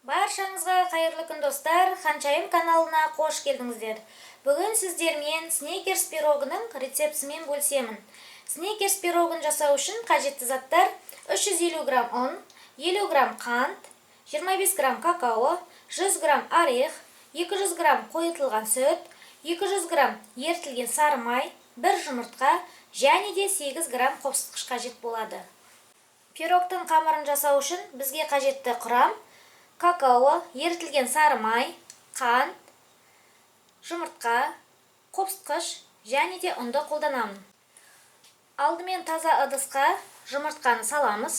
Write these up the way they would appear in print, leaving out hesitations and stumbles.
Баршаңызға қайырлы күн достар, Ханшайым каналына қош келдіңіздер. Бүгін сіздермен снекерс пирогының рецептісімен бөлісемін. Снекерс пирогын жасау үшін қажетті заттар: 350 грамм ұн, 50 грамм қант, 25 грамм какао, 100 грамм орех, 200 грамм қойытылған сүт, 200 грамм ертілген сары май, 1 жұмыртқа және де 8 грамм қопсытқыш қажет болады. Пирогтың қамырын жасау үшін бізге қажетті құрам: какао, ертілген сары май, қант, жұмыртқа, қопсытқыш және де ұнды қолданамын. Алдымен таза ыдысқа жұмыртқаны саламыз.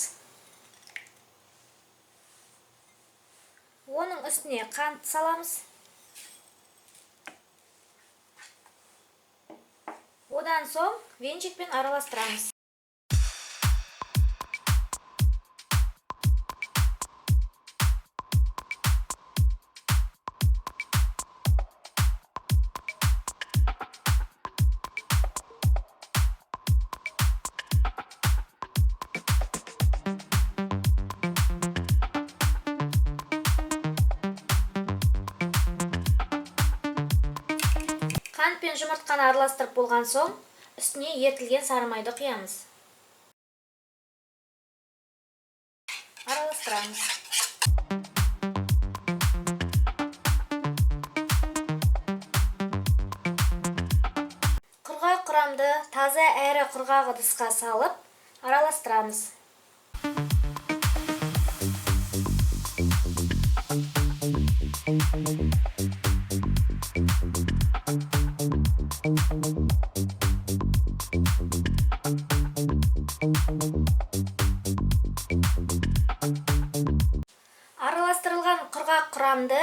Оның үстіне қант саламыз. Одан соң венчикпен араластырамыз. Қант пен жұмыртқаны араластырып болған соң, үстіне ертілген сары майды құямыз. Араластырамыз. Құрғақ құрамды таза әрі құрғақ ыдысқа салып, араластырамыз. Араластырылған құрғақ құрамды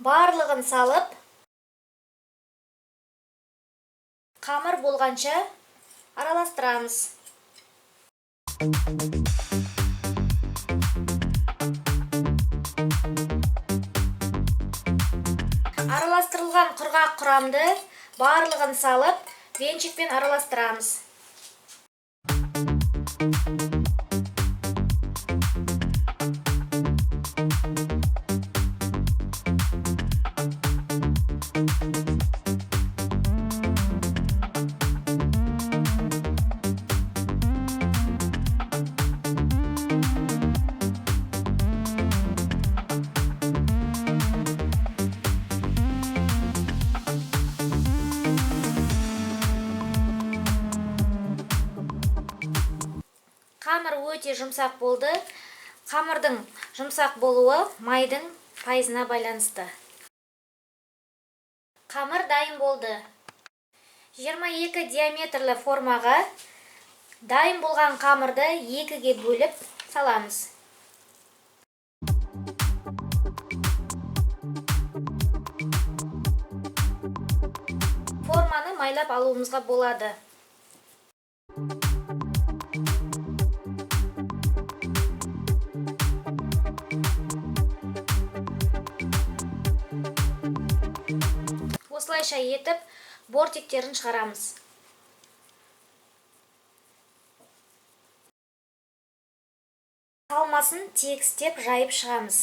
барлығын салып, қамыр болғанша араластырамыз. Араластырылған құрғақ құрамды барлығын салып, венчикпен араластырамыз. Қамыр өте жұмсақ болды. Қамырдың жұмсақ болуы майдың пайызына байланысты. Қамыр дайын болды. 22 диаметрлі формаға дайын болған қамырды екіге бөліп саламыз. Форманы майлап алуымызға болады. Осылайша етіп, бортиктерін шығарамыз. Салмасын тегістеп жайып шығамыз.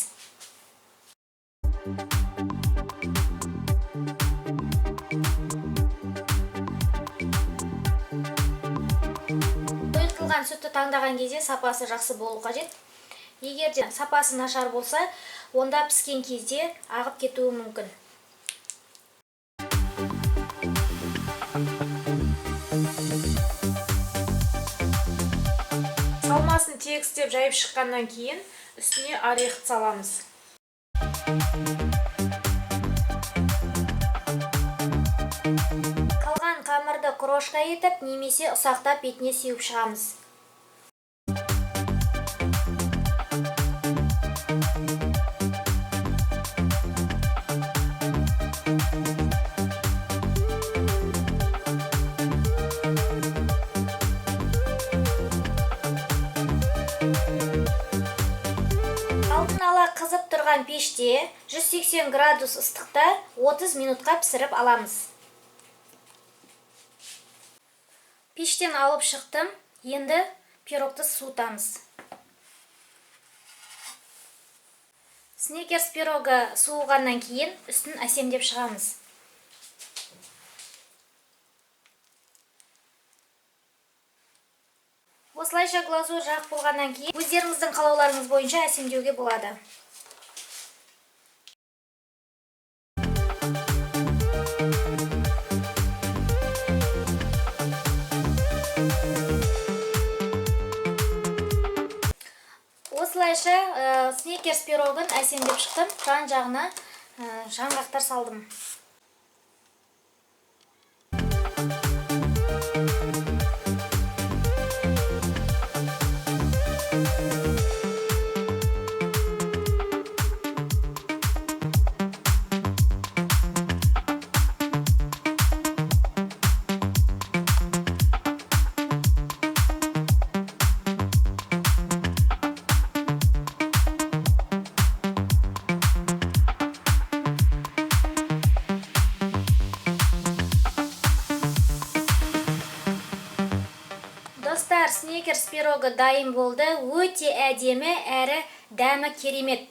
Қойытылған сүтті таңдаған кезде сапасы жақсы болу қажет. Егер де сапасы нашар болса, онда піскен кезде ағып кетуі мүмкін. Салмасын тегістеп жайып шыққаннан кейін үстіне орех саламыз. Қалған қамырды крошка етіп, немесе ұсақтап бетіне сеуіп шығамыз. Алдын ала қызып тұрған пеште 180 градус ыстықта 30 минутқа пісіріп аламыз. Пештен алып шықтым. Енді пирогты суытамыз. Сникерс пирогы суығаннан кейін үстін әсемдеп шығамыз. Осылайша глазур жақ болғаннан кейін өздеріңіздің қалауларыңыз бойынша әсемдеуге болады. Осылайша сникерс пирогын әсемдеп шықтым. Жан жағына жаңғақтар салдым. Достар, сникерс пирогы дайын болды. Өте әдемі әрі дәмі керемет.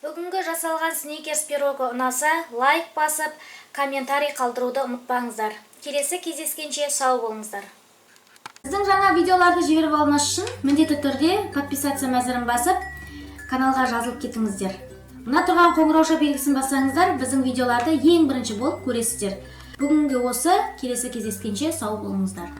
Бүгінгі жасалған сникерс пирогы ұнаса, лайк басып, комментарий қалдыруды ұмытпаңыздар. Келесі кездескенше сау болыңыздар. Біздің жаңа видеоларды жіберіп алмас үшін міндетті түрде подписаться мәзірін басып, каналға жазылып кетіңіздер. Мына тұрған қоңырауша белгісін бассаңыздар, біздің видеоларды ең бірінші болып көресіздер. Бүгінгі осы, келесі кездескенше сау болыңыздар.